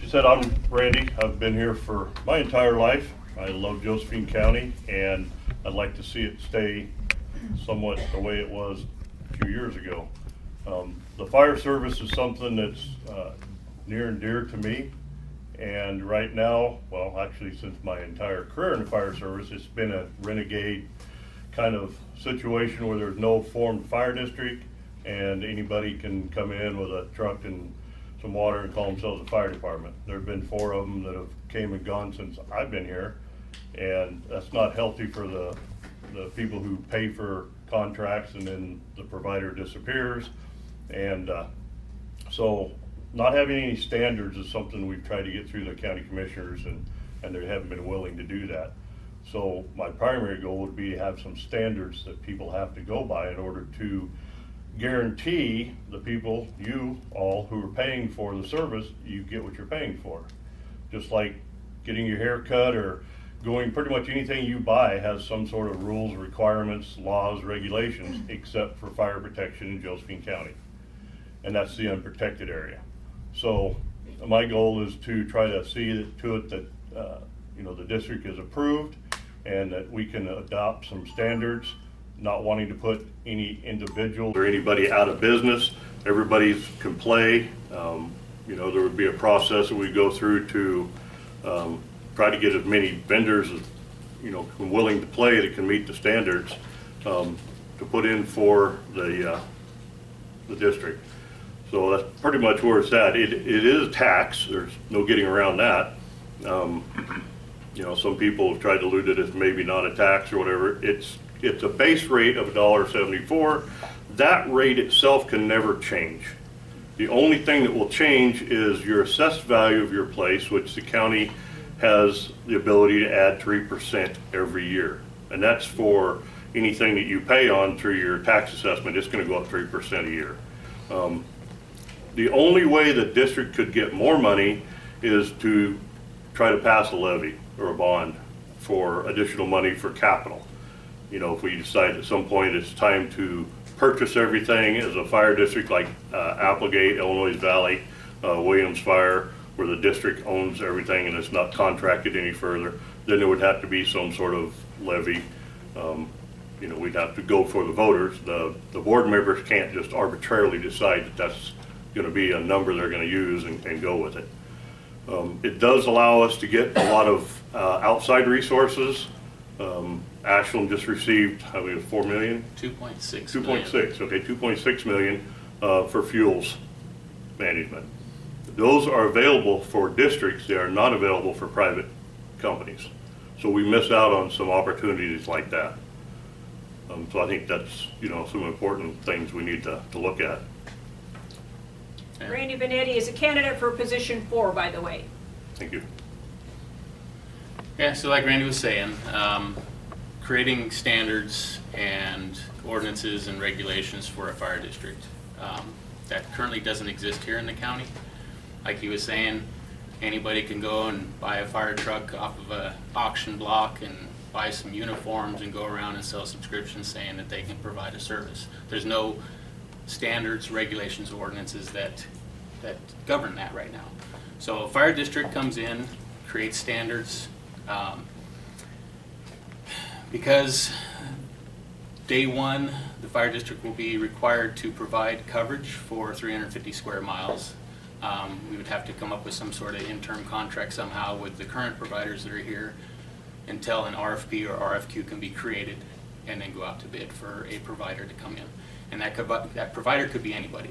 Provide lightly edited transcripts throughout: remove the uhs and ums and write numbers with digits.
you said, I'm Randy. I've been here for my entire life. I love Josephine County, and I'd like to see it stay somewhat the way it was a few years ago. The fire service is something that's near and dear to me, and right now, well, actually since my entire career in the fire service, it's been a renegade kind of situation where there's no formed fire district and anybody can come in with a truck and some water and call themselves a fire department. There have been 4 of them that have came and gone since I've been here, and that's not healthy for the people who pay for contracts and then the provider disappears. And so not having any standards is something we've tried to get through the county commissioners, and they haven't been willing to do that. So my primary goal would be to have some standards that people have to go by in order to guarantee the people, you all who are paying for the service, you get what you're paying for. Just like getting your hair cut or going, pretty much anything you buy has some sort of rules, requirements, laws, regulations, except for fire protection in Josephine County. And that's the unprotected area. So my goal is to try to see to it that the district is approved and that we can adopt some standards, not wanting to put any individual or anybody out of business. Everybody can play. There would be a process that we go through to try to get as many vendors as willing to play that can meet the standards to put in for the district. So that's pretty much where it's at. It is a tax. There's no getting around that. Some people have tried to allude it as maybe not a tax or whatever. It's a base rate of $1.74. That rate itself can never change. The only thing that will change is your assessed value of your place, which the county has the ability to add 3% every year. And that's for anything that you pay on through your tax assessment. It's going to go up 3% a year. The only way the district could get more money is to try to pass a levy or a bond for additional money for capital. If we decide at some point it's time to purchase everything as a fire district like Applegate, Illinois Valley, Williams Fire, where the district owns everything and it's not contracted any further, then there would have to be some sort of levy. We'd have to go for the voters. The board members can't just arbitrarily decide that that's going to be a number they're going to use and go with it. It does allow us to get a lot of outside resources. Ashland just received, I believe, $4 million? 2.6 2.6, okay, 2.6 million for fuels management. Those are available for districts. They are not available for private companies. So we miss out on some opportunities like that. So I think that's, some important things we need to look at. Randy Benetti is a candidate for position 4, by the way. Thank you. Yeah, so like Randy was saying, creating standards and ordinances and regulations for a fire district. That currently doesn't exist here in the county. Like he was saying, anybody can go and buy a fire truck off of an auction block and buy some uniforms and go around and sell subscriptions saying that they can provide a service. There's no standards, regulations, ordinances that govern that right now. So a fire district comes in, creates standards, because day one, the fire district will be required to provide coverage for 350 square miles. We would have to come up with some sort of interim contract somehow with the current providers that are here until an RFP or RFQ can be created and then go out to bid for a provider to come in. And that provider could be anybody.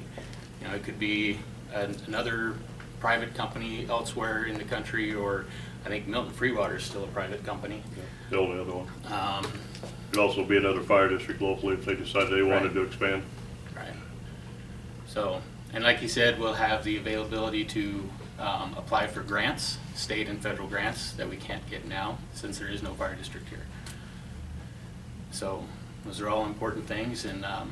It could be another private company elsewhere in the country, or I think Milton Freewater is still a private company. The only other one. Could also be another fire district locally if they decided they wanted to expand. Right. So, and like you said, we'll have the availability to apply for grants, state and federal grants that we can't get now since there is no fire district here. So those are all important things, and I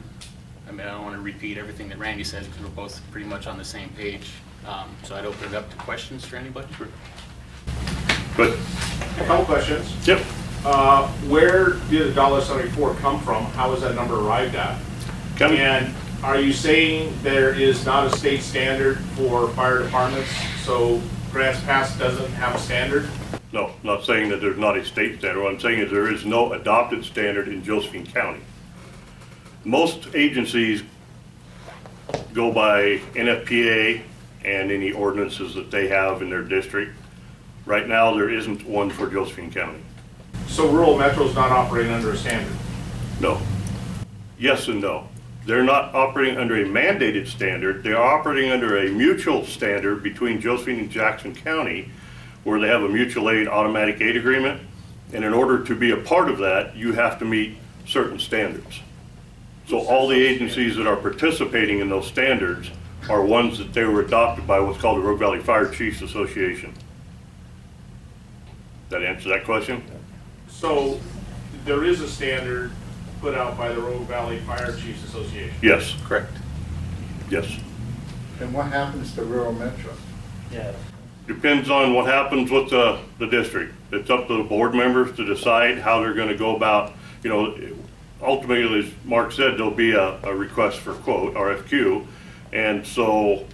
don't want to repeat everything that Randy said because we're both pretty much on the same page. So I'd open it up to questions for anybody. Sure. Good. A couple questions. Yep. Where did $1.74 come from? How was that number arrived at? County. And are you saying there is not a state standard for fire departments? So Grass Pass doesn't have a standard? No, not saying that there's not a state standard. What I'm saying is there is no adopted standard in Josephine County. Most agencies go by NFPA and any ordinances that they have in their district. Right now, there isn't one for Josephine County. So rural Metro's not operating under a standard? No. Yes and no. They're not operating under a mandated standard. They're operating under a mutual standard between Josephine and Jackson County, where they have a mutual aid automatic aid agreement. And in order to be a part of that, you have to meet certain standards. So all the agencies that are participating in those standards are ones that they were adopted by what's called the Rogue Valley Fire Chiefs Association. That answer that question? So there is a standard put out by the Rogue Valley Fire Chiefs Association? Yes, Correct. yes. And what happens to rural Metro? Depends on what happens with the district. It's up to the board members to decide how they're gonna go about, you know, ultimately, as Mark said, there'll be a request for quote, RFQ. And so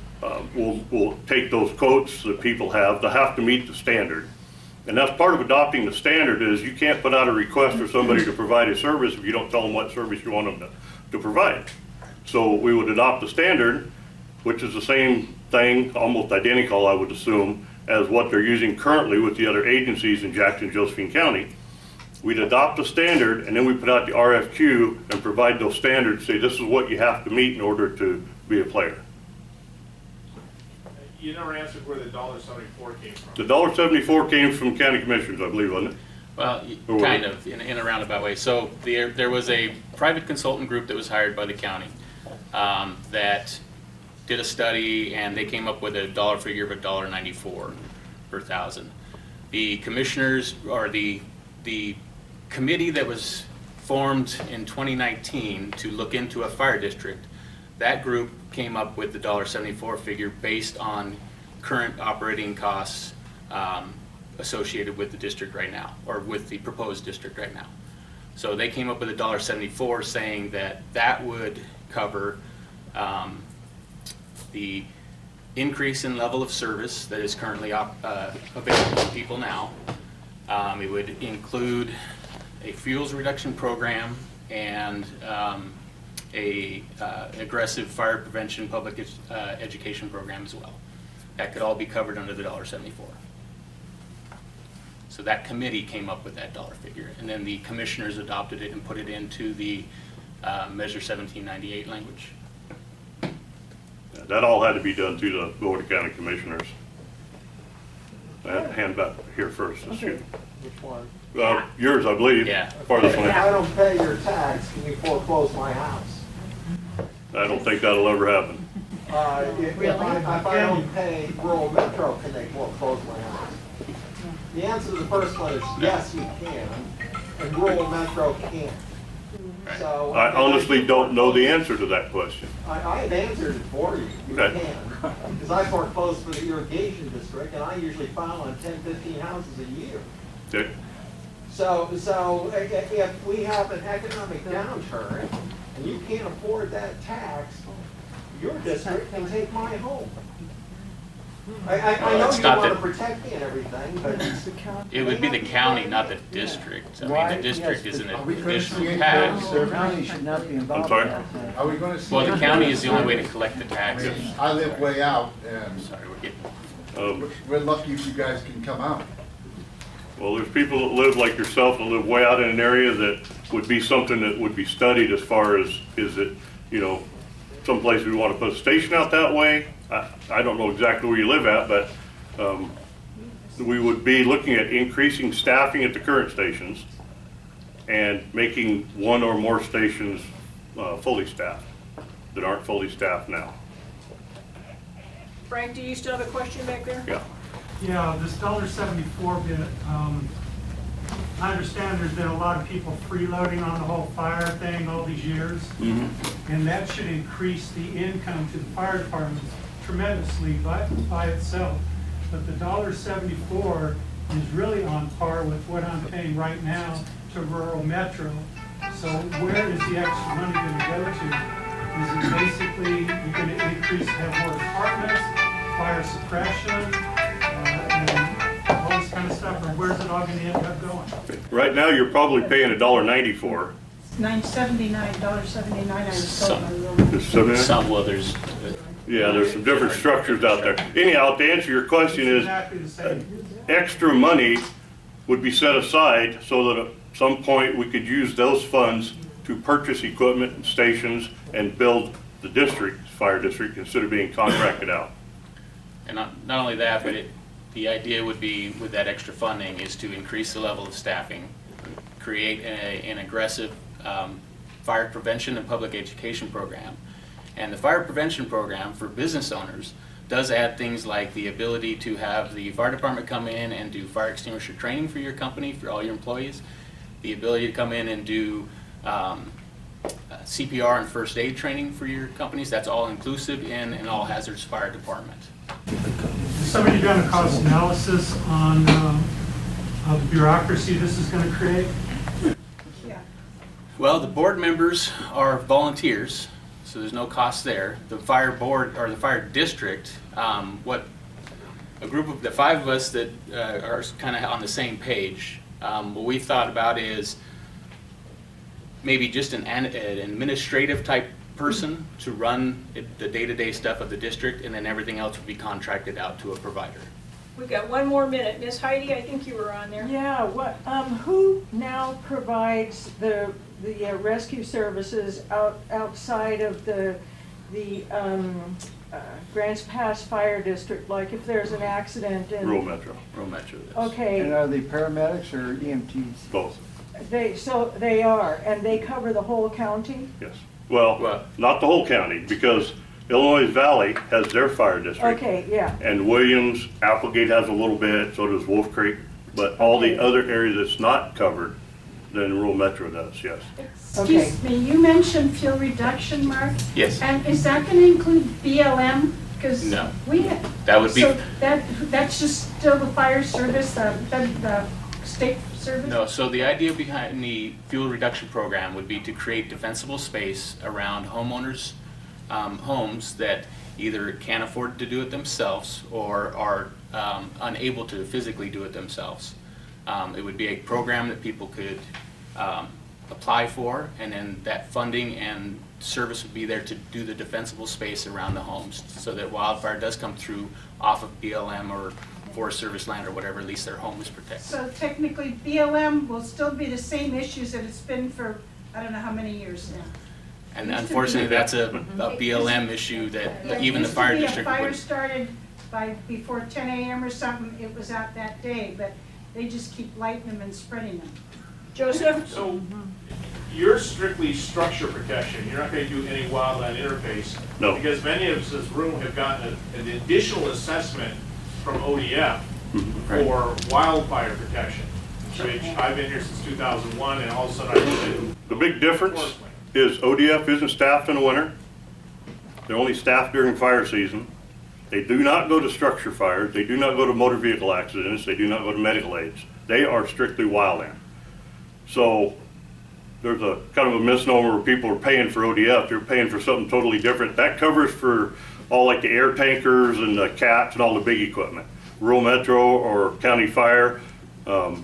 we'll take those quotes that people have. They'll have to meet the standard. And that's part of adopting the standard is you can't put out a request for somebody to provide a service if you don't tell them what service you want them to provide. So we would adopt the standard, which is the same thing, almost identical, I would assume, as what they're using currently with the other agencies in Jackson and Josephine County. We'd adopt the standard and then we put out the RFQ and provide those standards, say this is what you have to meet in order to be a player. You never answered where the $1.74 came from. The $1.74 came from county commissioners, I believe, wasn't it? Well, Or what? kind of, in a roundabout way. So there was a private consultant group that was hired by the county that did a study, and they came up with a dollar figure of $1.94 per thousand. The commissioners, or the committee that was formed in 2019 to look into a fire district, that group came up with the $1.74 figure based on current operating costs associated with the district right now, or with the proposed district right now. So they came up with a $1.74 saying that that would cover the increase in level of service that is currently available to people now. It would include a fuels reduction program and a aggressive fire prevention public education program as well. That could all be covered under the $1.74. So that committee came up with that dollar figure, and then the commissioners adopted it and put it into the Measure 1798 language. That all had to be done through the Board of County Commissioners. I have to hand back here first. This year. Which one? Yours, I believe. Yeah. Farthest If one. I don't pay your tax, can you foreclose my house? I don't think that'll ever happen. If I don't pay rural Metro, can they foreclose my house? The answer to the first one is yes, you can, and rural Metro can't. Right. So I honestly don't know the answer to that question. I had answered it for you. You Okay. can. Because I foreclosed for the irrigation district, and I usually file on 10, 15 houses a year. Okay? So if we have an economic downturn and you can't afford that tax, your district can take my home. I Well, know it's you not want to that- protect me and everything, but It would be the county, not the district. I mean, the district is an Are we gonna additional see tax. increase? The county should not be involved sorry? in that. Are we gonna see? Well, the increase? county is the only way to collect the taxes. I live way out, and Sorry, we're getting, we're lucky if you guys can come out. Well, there's people that live like yourself that live way out in an area that would be something that would be studied as far as, is it, you know, someplace we want to put a station out that way. I don't know exactly where you live at, but we would be looking at increasing staffing at the current stations and making one or more stations fully staffed that aren't fully staffed now. Frank, do you still have a question back there? Yeah. Yeah, this $1.74 bit, I understand there's been a lot of people freeloading on the whole fire thing all these years. And that should increase the income to the fire departments tremendously by itself. But the $1.74 is really on par with what I'm paying right now to rural Metro. So where is the extra money gonna go to? Is it basically, you're gonna increase, have more departments, fire suppression? where's it all gonna end up going? Right now, you're probably paying $1.90 for. $9.79 I was told Some- by the Is some in it? Some, well, there's, Yeah, there's some different structures out there. Anyhow, to answer your question It's is, exactly the same. extra money would be set aside so that at some point we could use those funds to purchase equipment and stations and build the district, fire district, instead of being contracted out. and not only that, but the idea would be with that extra funding is to increase the level of staffing, create an aggressive fire prevention and public education program. And the fire prevention program for business owners does add things like the ability to have the fire department come in and do fire extinguisher training for your company, for all your employees, the ability to come in and do CPR and first aid training for your companies. That's all inclusive in an all hazards fire department. Has somebody done a cost analysis on the bureaucracy this is gonna create? Yeah. Well, the board members are volunteers, so there's no cost there. The fire board, or the fire district, what a group of, the five of us that are kind of on the same page, what we thought about is maybe just an administrative type person to run the day-to-day stuff of the district, and then everything else would be contracted out to a provider. We got one more minute. Miss Heidi, I think you were on there. Yeah, who now provides the rescue services outside of the Grants Pass Fire District? Like if there's an accident and. Rural Metro, Rural Metro does. And Okay, are they paramedics or EMTs? both, so they are, and they cover the whole county? yes. Well, Well- not the whole county, because Illinois Valley has their fire district. Okay, yeah. And Williams, Applegate has a little bit, so does Wolf Creek, but all the other areas that's not covered, then Rural Metro does, yes. Okay. Excuse me, you mentioned fuel reduction, Mark? Yes, And is that gonna include BLM? Because No. we, that would be, so that's just still the fire service, the state service? no, so the idea behind the fuel reduction program would be to create defensible space around homeowners' homes that either can't afford to do it themselves or are unable to physically do it themselves. It would be a program that people could apply for, and then that funding and service would be there to do the defensible space around the homes, so that wildfire does come through off of BLM or Forest Service land or whatever, at least their home is protected. So technically, BLM will still be the same issues that it's been for, I don't know how many years now. And unfortunately, that's a BLM issue that even the fire district If a fire would. started before 10 a.m. or something, it was out that day, but they just keep lighting them and spreading them. Joseph? So you're strictly structure protection. You're not going to do any wildland interface. No. Because many of us in this room have gotten an additional assessment from ODF for wildfire protection, which I've been here since 2001, and all of a sudden I did. The big difference is ODF isn't staffed in the winter. They're only staffed during fire season. They do not go to structure fires. They do not go to motor vehicle accidents. They do not go to medical aids. They are strictly wildland. So there's a kind of a misnomer where people are paying for ODF. They're paying for something totally different. That covers for all like the air tankers and the CATs and all the big equipment. Rural Metro or County Fire, well,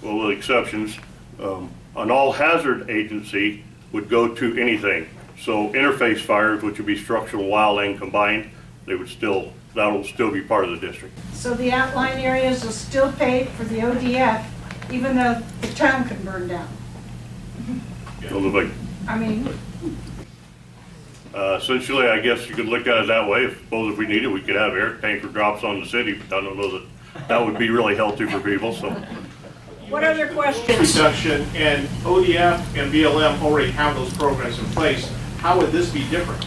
with exceptions, an all hazard agency would go to anything. So interface fires, which would be structural wildland combined, that'll still be part of the district. So the outlying areas will still pay for the ODF, even though the town can burn down. So the big, I mean, essentially, I guess you could look at it that way. Suppose if we needed, we could have air tanker drops on the city, but I don't know that would be really healthy for people, so. What other questions? Reduction, and ODF and BLM already have those programs in place. How would this be different?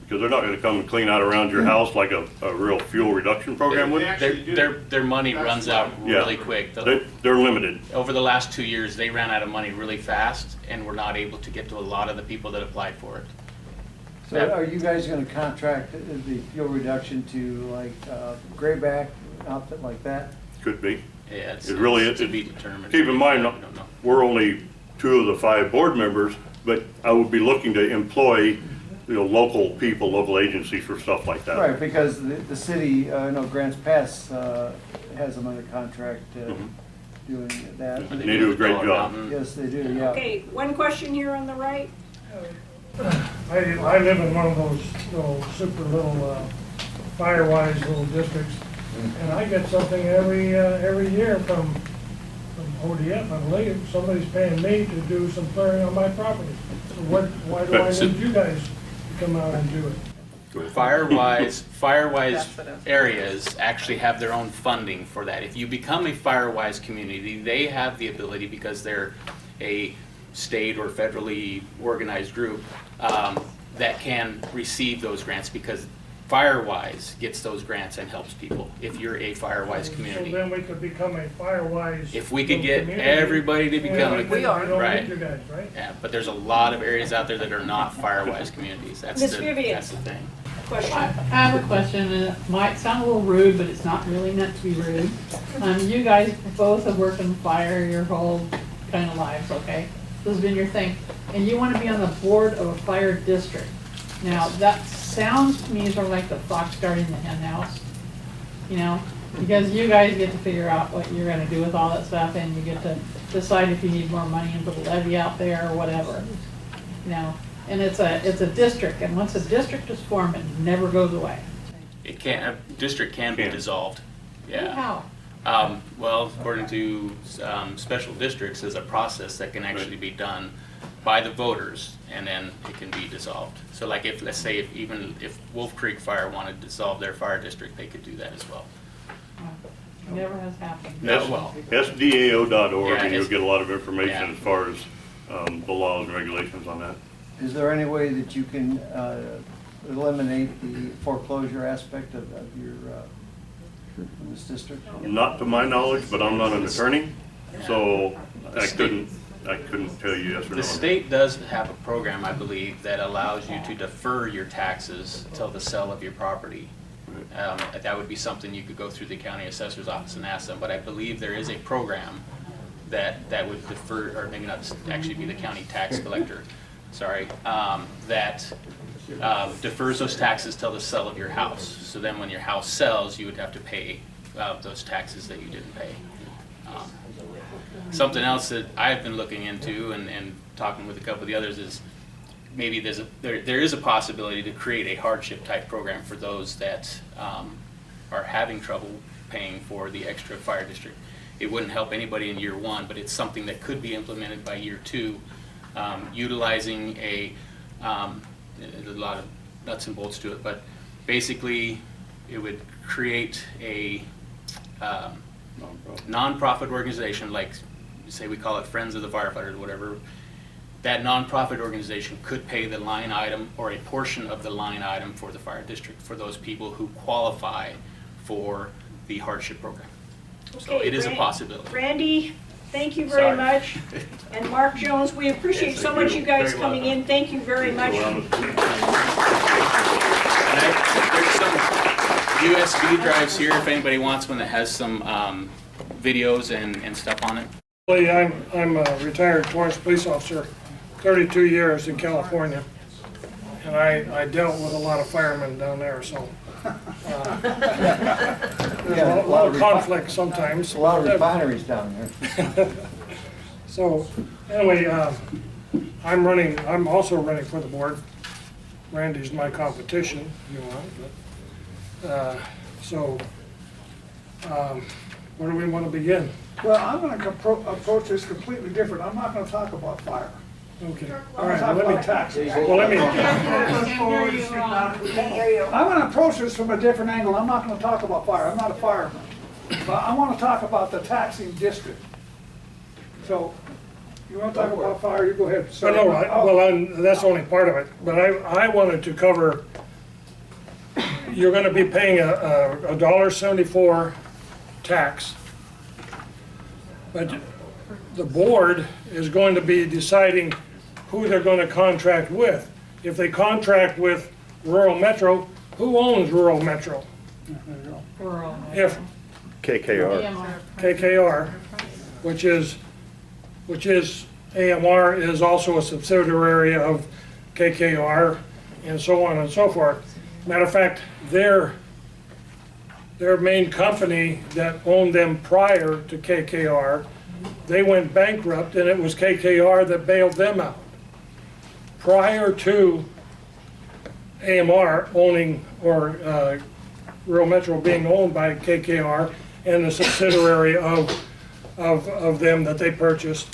Because they're not gonna come and clean out around your house like a real fuel reduction program would. They actually do. Their money That's runs out Yeah. really quick. They're limited. Over the last 2 years, they ran out of money really fast and were not able to get to a lot of the people that applied for it. So are you guys gonna contract the fuel reduction to like Grayback, outfit like that? Could be. Yeah, it's It really it's is. to be determined. Keep in mind, I don't know. we're only 2 of the 5 board members, but I would be looking to employ, local people, local agencies for stuff like that. Right, because the city, Grants Pass has them under contract. Mhm. doing that. They They do a great Dollar job. Mountain. Yes, they do, yeah. Okay, one question here on the right. I live in one of those little, super little, fire-wise little districts, and I get something every year from ODF. I believe somebody's paying me to do some clearing on my property. So why do I need you guys to come out and do it? Firewise areas actually have their own funding for that. If you become a Firewise community, they have the ability, because they're a state or federally organized group, that can receive those grants, because Firewise gets those grants and helps people if you're a Firewise So community. then we could become a Firewise. If we could get community, everybody to become and a, we don't right. need you guys, right? Yeah, but there's a lot of areas out there that are not Firewise communities. That's Miss the, Vivian. that's the thing. Question. I have a question, and it might sound a little rude, but it's not really meant to be rude. You guys both have worked in fire your whole kind of lives, okay? This has been your thing. And you want to be on the board of a fire district. Now, that sounds to me sort of like the fox guarding the hen house, you know? Because you guys get to figure out what you're gonna do with all that stuff, and you get to decide if you need more money and put a levy out there or whatever, you know? And it's a district, and once a district is formed, it never goes away. It can, a district can be dissolved. Yeah. How? Well, according to special districts, there's a process that can actually be done by the voters, and then it can be dissolved. So like if, let's say, if Wolf Creek Fire wanted to dissolve their fire district, they could do that as well. Never has happened. No, well, SDAO.org, Yeah, and you'll it's- get a lot of information yeah. as far as the laws and regulations on that. Is there any way that you can eliminate the foreclosure aspect of your, in this district? Not to my knowledge, but I'm not an attorney, so I couldn't tell you yes or no. the state does have a program, I believe, that allows you to defer your taxes till the sale of your property. That would be something you could go through the county assessor's office and ask them, but I believe there is a program that would defer, or maybe not actually be the county tax collector, sorry, that defers those taxes till the sale of your house. So then when your house sells, you would have to pay those taxes that you didn't pay. Something else that I've been looking into and talking with a couple of the others is maybe there is a possibility to create a hardship type program for those that are having trouble paying for the extra fire district. It wouldn't help anybody in year one, but it's something that could be implemented by year two, utilizing a lot of nuts and bolts to it, but basically it would create a nonprofit organization, like say we call it Friends of the Firefighters, whatever. That nonprofit organization could pay the line item or a portion of the line item for the fire district for those people who qualify for the hardship program. So Okay, it is a possibility. Randy, thank you very Sorry. much. And Mark Jones, we appreciate Yes, so thank much you. you guys Very coming welcome. in. Thank you very much. And there's some USB drives here if anybody wants one that has some videos and stuff on it. I'm a retired Torrance police officer, 32 years in California, and I dealt with a lot of firemen down there, so there's a lot of conflict sometimes. A lot of refineries down there. So, anyway, I'm also running for the board. Randy's my competition, if you want, but, where do we want to begin? Well, I'm going to approach this completely different. I'm not going to talk about fire. Okay, all I'm right, going to talk let me, about taxes. well, let me, I'm going to approach this from a different angle. I'm not going to talk about fire. I'm not a fireman. But I want to talk about the taxing district. So, you want to talk about fire, you go ahead. I know, that's only part of it, but I wanted to cover, you're gonna be paying a $1.74 tax. But the board is going to be deciding who they're gonna contract with. If they contract with Rural Metro, who owns Rural Metro? Rural. If EMR. KKR, which is AMR is also a subsidiary of KKR, and so on and so forth. Matter of fact, their their main company that owned them prior to KKR, they went bankrupt, and it was KKR that bailed them out. Prior to AMR owning, or Rural Metro being owned by KKR and the subsidiary of them that they purchased,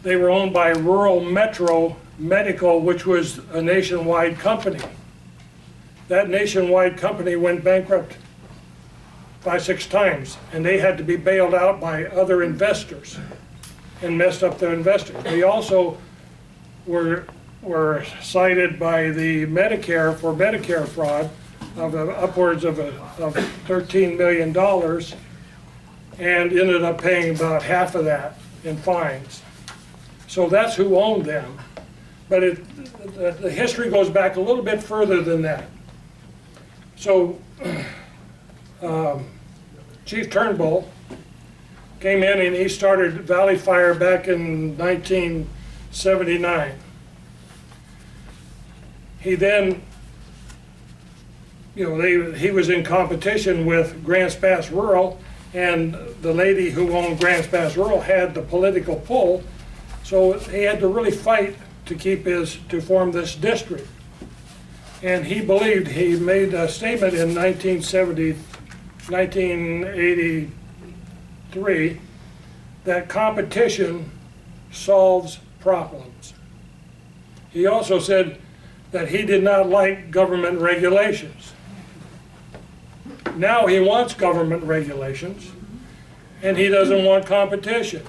they were owned by Rural Metro Medical, which was a nationwide company. That nationwide company went bankrupt 5-6 times, and they had to be bailed out by other investors and messed up their investors. They also were cited by the Medicare for Medicare fraud of upwards of $13 million, and ended up paying about half of that in fines. So that's who owned them. But the history goes back a little bit further than that. So Chief Turnbull came in and he started Valley Fire back in 1979. He then, he was in competition with Grants Pass Rural, and the lady who owned Grants Pass Rural had the political pull, so he had to really fight to to form this district. And he believed, he made a statement in 1983 that competition solves problems. He also said that he did not like government regulations. Now he wants government regulations, and he doesn't want competition.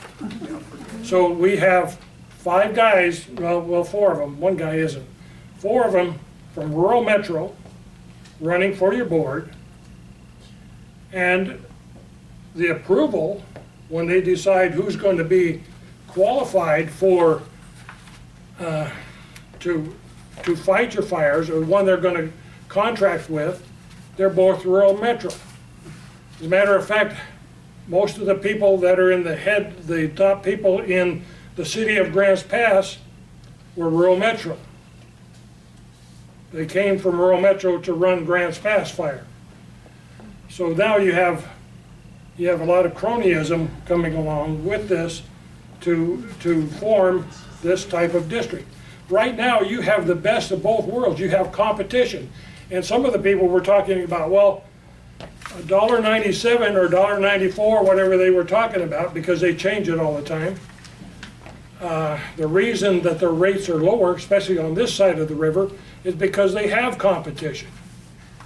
So we have 5 guys, well 4 of them, one guy isn't, 4 of them from Rural Metro running for your board, and the approval, when they decide who's going to be qualified for to fight your fires, or one they're going to contract with, they're both Rural Metro. As a matter of fact, most of the people that are in the top people in the city of Grants Pass were Rural Metro. They came from Rural Metro to run Grants Pass Fire. So now you have a lot of cronyism coming along with this to form this type of district. Right now you have the best of both worlds. You have competition. And some of the people were talking about, well, $1.97 or $1.94, whatever they were talking about, because they change it all the time. The reason that their rates are lower, especially on this side of the river, is because they have competition,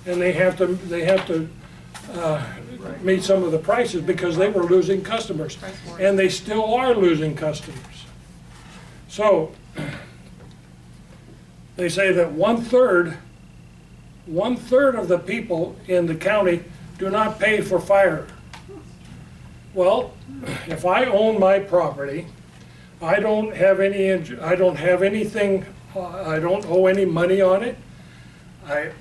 and they have to meet some of the prices because they were losing customers, and they still are losing customers. So they say that one third of the people in the county do not pay for fire. Well, if I own my property, I don't have anything, I don't owe any money on it. I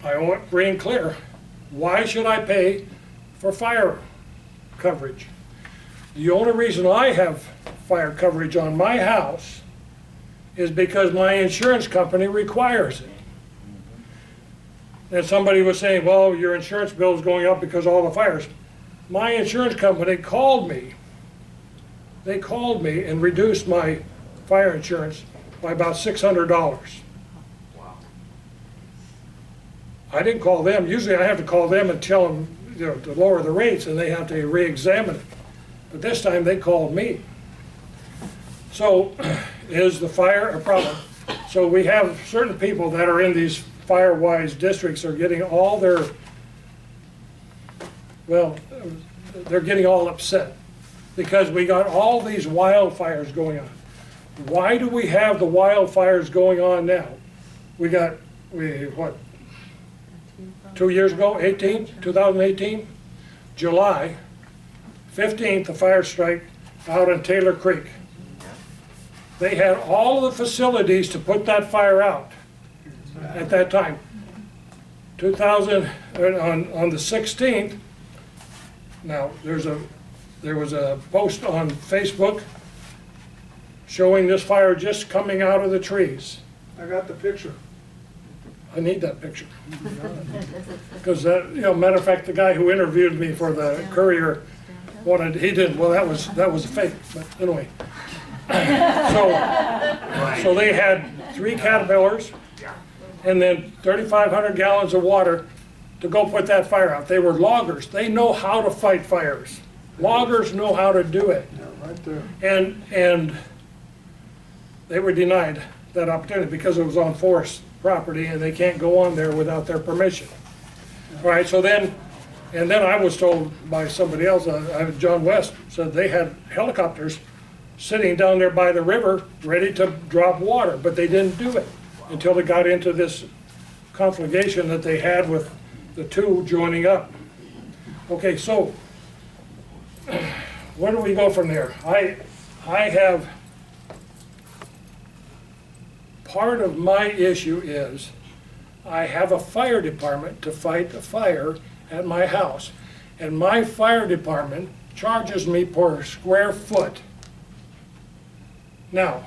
owe it free and clear. Why should I pay for fire coverage? The only reason I have fire coverage on my house is because my insurance company requires it. And somebody was saying, well, your insurance bill is going up because of all the fires. My insurance company called me. They called me and reduced my fire insurance by about $600. Wow. I didn't call them. Usually I have to call them and tell them, to lower the rates, and they have to re-examine it. But this time they called me. So is the fire a problem? So we have certain people that are in these fire-wise districts are getting all their, well, they're getting all upset because we got all these wildfires going on. Why do we have the wildfires going on now? What, 2 years ago, 2018, July 15th, a fire strike out in Taylor Creek. They had all the facilities to put that fire out at that time. On the 16th, now there was a post on Facebook showing this fire just coming out of the trees. I got the picture. I need that picture. Because that, matter of fact, the guy who interviewed me for the Courier wanted, he didn't, well, that was a fake, but anyway. So they had 3 Caterpillars and then 3,500 gallons of water to go put that fire out. They were loggers. They know how to fight fires. Loggers know how to do it. Right there. And they were denied that opportunity because it was on forest property and they can't go on there without their permission. All right, so then, and then I was told by somebody else, John West, said they had helicopters sitting down there by the river ready to drop water, but they didn't do it until they got into this conflagration that they had with the 2 joining up. Okay, so where do we go from there? I have, part of my issue is I have a fire department to fight a fire at my house, and my fire department charges me per square foot. Now,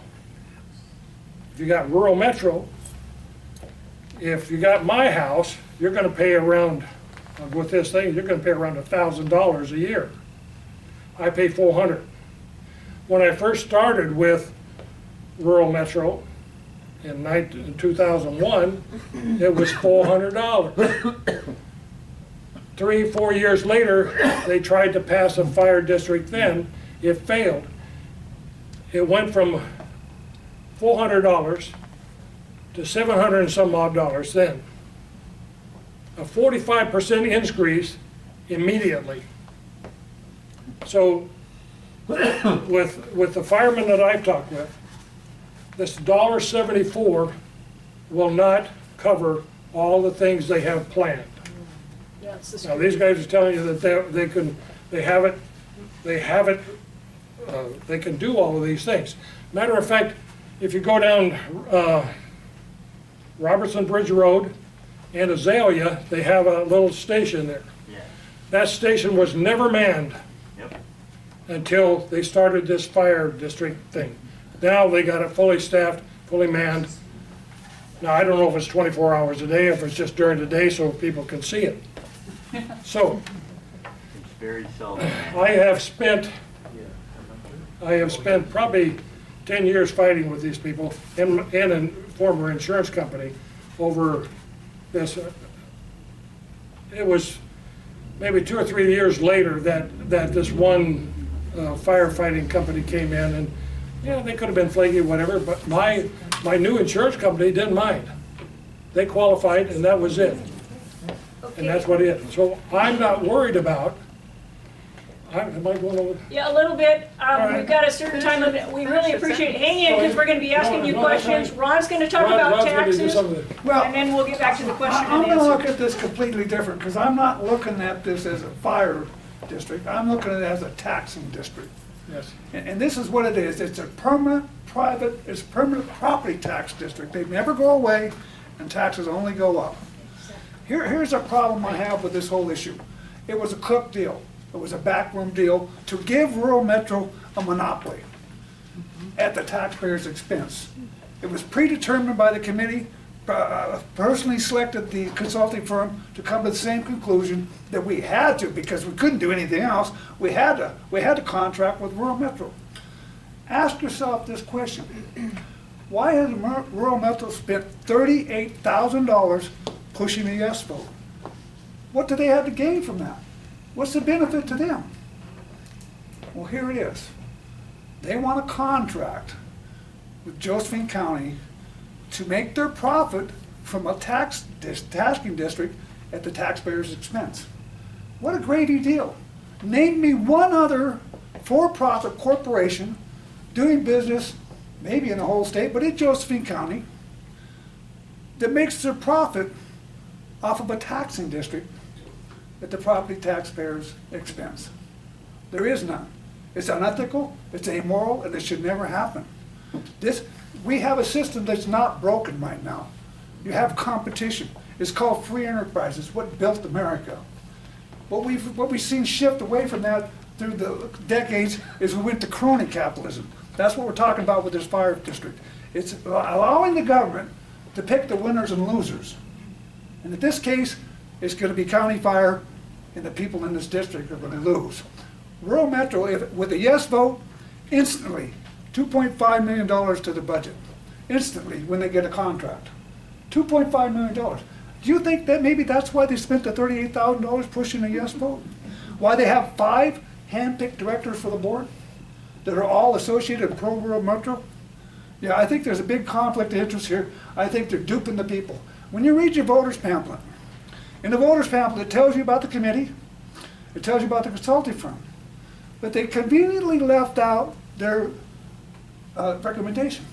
if you got rural metro, if you got my house, you're gonna pay around, with this thing, you're gonna pay around $1,000 a year. I pay $400. When I first started with rural metro in 2001, it was $400. 3-4 years later, they tried to pass a fire district then, it failed. It went from $400 to $700 and some odd dollars then. A 45% increase immediately. So with the firemen that I've talked with, this $1.74 will not cover all the things they have planned. Yeah, it's the Now, these guys are telling you that they can do all of these things. Matter of fact, if you go down Robertson Bridge Road and Azalea, they have a little station there. That station was never manned until they started this fire district thing. Now they got it fully staffed, fully manned. Now, I don't know if it's 24 hours a day, if it's just during the day so people can see it. So, It's very seldom. I have spent probably 10 years fighting with these people and a former insurance company over this. It was maybe 2 or 3 years later that this one firefighting company came in, and yeah, they could have been flaky, whatever, but my new insurance company didn't mind. They qualified and that was it. And that's what it is. So I'm not worried about, am I going over? Yeah, a little bit. right. We've got a certain time limit. We really appreciate it. Hang in, because we're gonna be asking you questions. Ron's gonna talk about Ron's gonna do taxes, some of it. Well, and then we'll get back to the question I'm and gonna look answer. at this completely different, because I'm not looking at this as a fire district. I'm looking at it as a taxing district. Yes. And this is what it is. It's a permanent permanent property tax district. They never go away, and taxes only go up. Here's a problem I have with this whole issue. It was a cook deal. It was a backroom deal to give rural metro a monopoly at the taxpayer's expense. It was predetermined by the committee, personally selected the consulting firm to come to the same conclusion that we had to, because we couldn't do anything else. We had to contract with rural metro. Ask yourself this question: why has rural metro spent $38,000 pushing a yes vote? What do they have to gain from that? What's the benefit to them? Well, here it is. They want a contract with Josephine County to make their profit from a tasking district at the taxpayer's expense. What a gravy deal. Name me one other for-profit corporation doing business, maybe in the whole state, but in Josephine County, that makes their profit off of a taxing district at the property taxpayer's expense. There is none. It's unethical, it's amoral, and it should never happen. We have a system that's not broken right now. You have competition. It's called free enterprise. It's what built America. What we've seen shift away from that through the decades is we went to crony capitalism. That's what we're talking about with this fire district. It's allowing the government to pick the winners and losers. And in this case, it's gonna be county fire, and the people in this district are gonna lose. Rural Metro, with a yes vote, instantly, $2.5 million to the budget, instantly, when they get a contract. $2.5 million. Do you think that maybe that's why they spent the $38,000 pushing a yes vote? Why they have 5 hand-picked directors for the board that are all associated with pro-rural Metro? Yeah, I think there's a big conflict of interest here. I think they're duping the people. When you read your voters pamphlet, in the voters pamphlet, it tells you about the committee, it tells you about the consulting firm, but they conveniently left out their recommendation.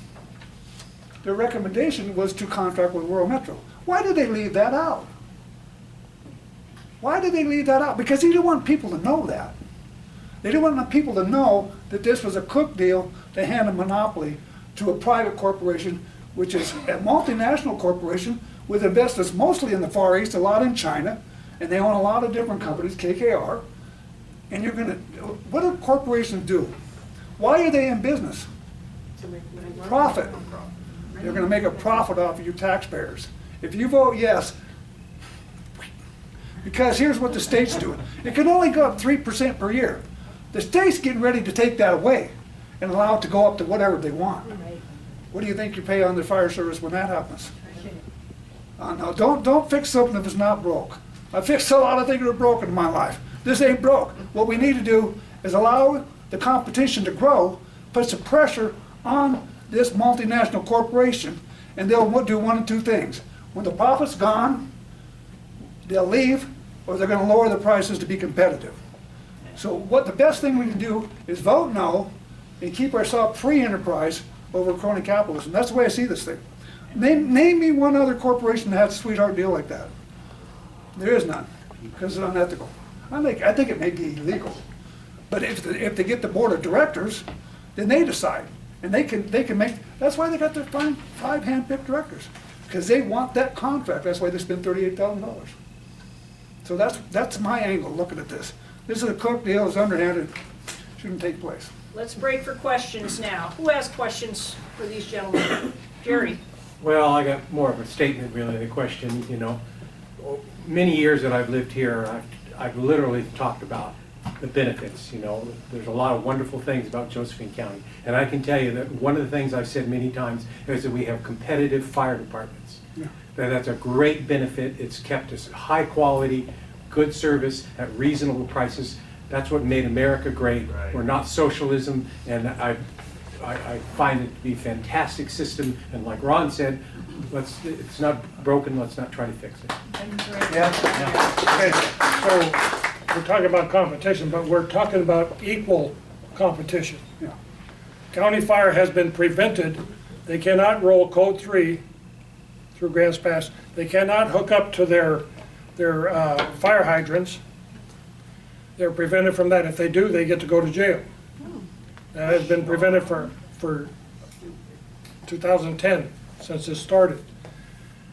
Their recommendation was to contract with rural Metro. Why did they leave that out? Why did they leave that out? Because they didn't want people to know that. They didn't want people to know that this was a cook deal to hand a monopoly to a private corporation, which is a multinational corporation with investors mostly in the Far East, a lot in China, and they own a lot of different companies, KKR. And you're gonna, what do corporations do? Why are they in business? Profit. They're gonna make a profit off of you taxpayers. If you vote yes, because here's what the state's doing. It can only go up 3% per year. The state's getting ready to take that away and allow it to go up to whatever they want. What do you think you pay on the fire service when that happens? No, don't fix something if it's not broke. I fixed a lot of things that are broken in my life. This ain't broke. What we need to do is allow the competition to grow, put some pressure on this multinational corporation, and they'll do one of two things. When the profit's gone, they'll leave, or they're going to lower the prices to be competitive. So what the best thing we can do is vote no and keep ourselves free enterprise over crony capitalism. That's the way I see this thing. Name me one other corporation that has a sweetheart deal like that. There is none, because it's unethical. I think it may be illegal, but if they get the board of directors, then they decide, and they can make. That's why they got their 5 hand-picked directors, because they want that contract. That's why they spent $38,000. So that's my angle looking at this. This is a cook deal. It's underhanded. Shouldn't take place. Let's break for questions now. Who has questions for these gentlemen? Jerry. Well, I got more of a statement, really, the question, you know. Many years that I've lived here, I've literally talked about the benefits, you know. There's a lot of wonderful things about Josephine County. And I can tell you that one of the things I've said many times is that we have competitive fire departments. Yeah. That's a great benefit. It's kept us high quality, good service at reasonable prices. That's what made America great. Right. We're not socialism, and I find it to be a fantastic system, and like Ron said, it's not broken, let's not try to fix it. Okay, so we're talking about competition, but we're talking about equal competition. Yeah. County fire has been prevented. They cannot roll code 3 through Grants Pass. They cannot hook up to their fire hydrants. They're prevented from that. If they do, they get to go to jail. That has been prevented for 2010, since this started.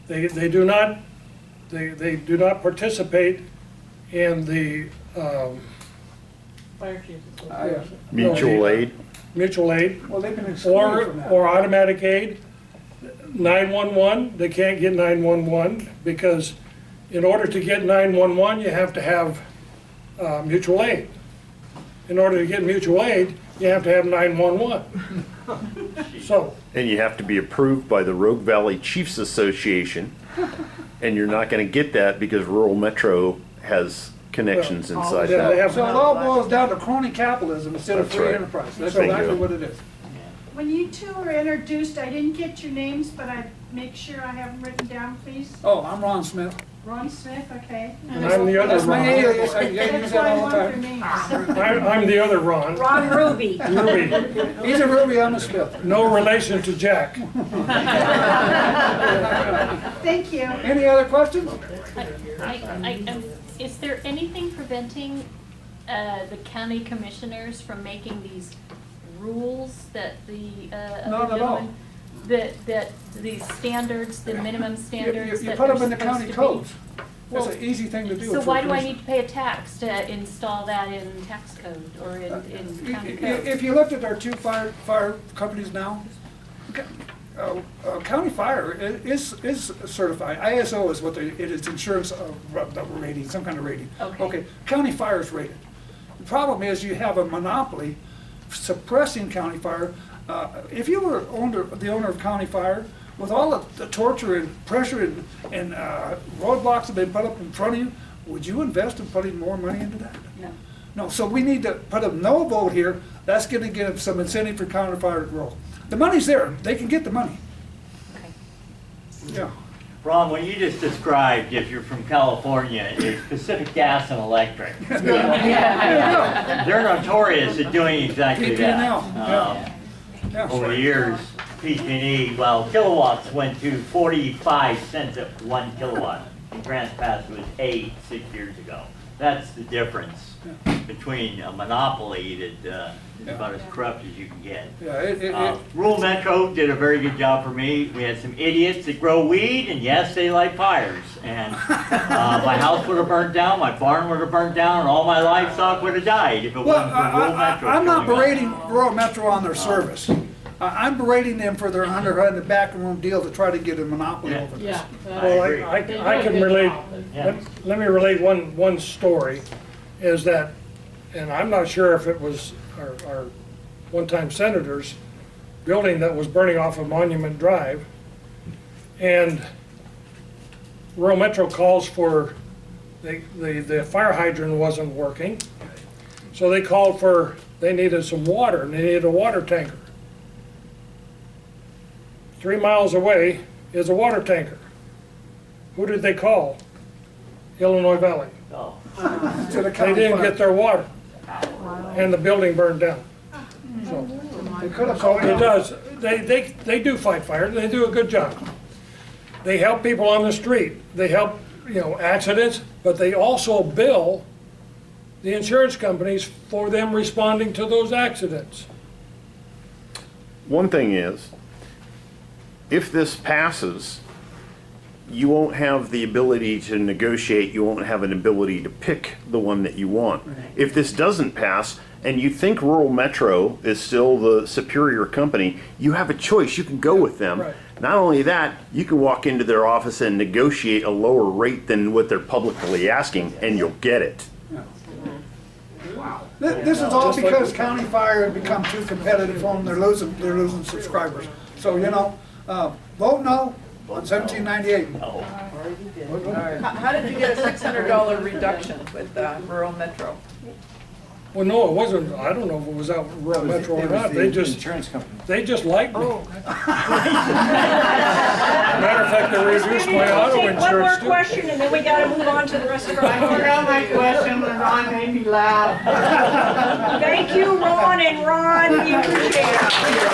They do not participate in the Fire chief. Mutual aid. mutual aid Well, they've been excluded from that. or automatic aid. 911, they can't get 911 because in order to get 911, you have to have mutual aid. In order to get mutual aid, you have to have 911. So, And you have to be approved by the Rogue Valley Chiefs Association. And you're not going to get that because rural Metro has connections inside yeah, they that. have- So it all boils down to crony capitalism instead of That's free right. enterprise. That's Bingo. exactly what it is. When you two were introduced, I didn't get your names, but I make sure I have them written down, please. Oh, I'm Ron Smith. Ron Smith, okay. and I'm the other That's my Ron. alias. I use That's that why I all want the their time. names. I'm the other Ron. Ron Ruby. Ruby. He's a Ruby, I'm a Smith. No relation to Jack. Thank you. Any other questions? Is there anything preventing the county commissioners from making these rules that the Not other at all. gentleman, that these standards, the minimum standards You that put they're them in the supposed county to be? codes. That's Well, an easy thing to do. So for why a do I commissioner. need to pay a tax to install that in tax code or in county code? If you looked at our 2 fire companies now, county fire is certified. ISO is what it is, insurance rating, some kind of rating. Okay. County fire is rated. The problem is you have a monopoly suppressing county fire. If you were the owner of county fire, with all the torture and pressure and roadblocks that have been put up in front of you, would you invest in putting more money into that? No. No, so we need to put a no vote here. That's gonna give some incentive for county fire to grow. The money's there, they can get the money. Yeah. Ron, what you just described, if you're from California, is Pacific Gas and Electric. They're notorious at doing exactly that. Over the years, PG&E, well, kilowatts went to 45 cents at 1 kilowatt. In Grants Pass it was 8 6 years ago. That's the difference between a monopoly that is about as corrupt as you can get. Rural Metro did a very good job for me. We had some idiots that grow weed, and yes, they light fires. And my house would have burnt down, my barn would have burnt down, and all my livestock would have died if it wasn't for Rural Metro. I'm not showing up. berating Rural Metro on their service. I'm berating them for their underhand and backroom deal to try to get a monopoly over this. Yeah. Well, I can relate, let me relate one story, is that, and I'm not sure if it was our one-time senator's building that was burning off of Monument Drive, and Rural Metro calls for, the fire hydrant wasn't working, so they called for, they needed some water, and they needed a water tanker. 3 miles away is a water tanker. Who did they call? Illinois Valley. Oh. They didn't get their water, and the building burned down. They could have So called it does, they do fight fire, they do a good job. They help people on the street, they help, accidents, but they also bill the insurance companies for them responding to those accidents. One thing is, if this passes, you won't have the ability to negotiate, you won't have an ability to pick the one that you want. If this doesn't pass, and you think Rural Metro is still the superior company, you have a choice, you can go with them. Right. Not only that, you can walk into their office and negotiate a lower rate than what they're publicly asking, and you'll get it. This is all because county fire had become too competitive for them, they're losing subscribers. So, vote no on 1798. How did you get a $600 reduction with Rural Metro? Well, no, it wasn't, I don't know if it was out Rural Metro or not, they just, Insurance company. they just liked me. Matter of fact, they reduced my auto Take one more insurance too. question, and then we gotta move on to the rest of our. I forgot my question, and Ron made me laugh. Thank you, Ron and Ron, we appreciate it.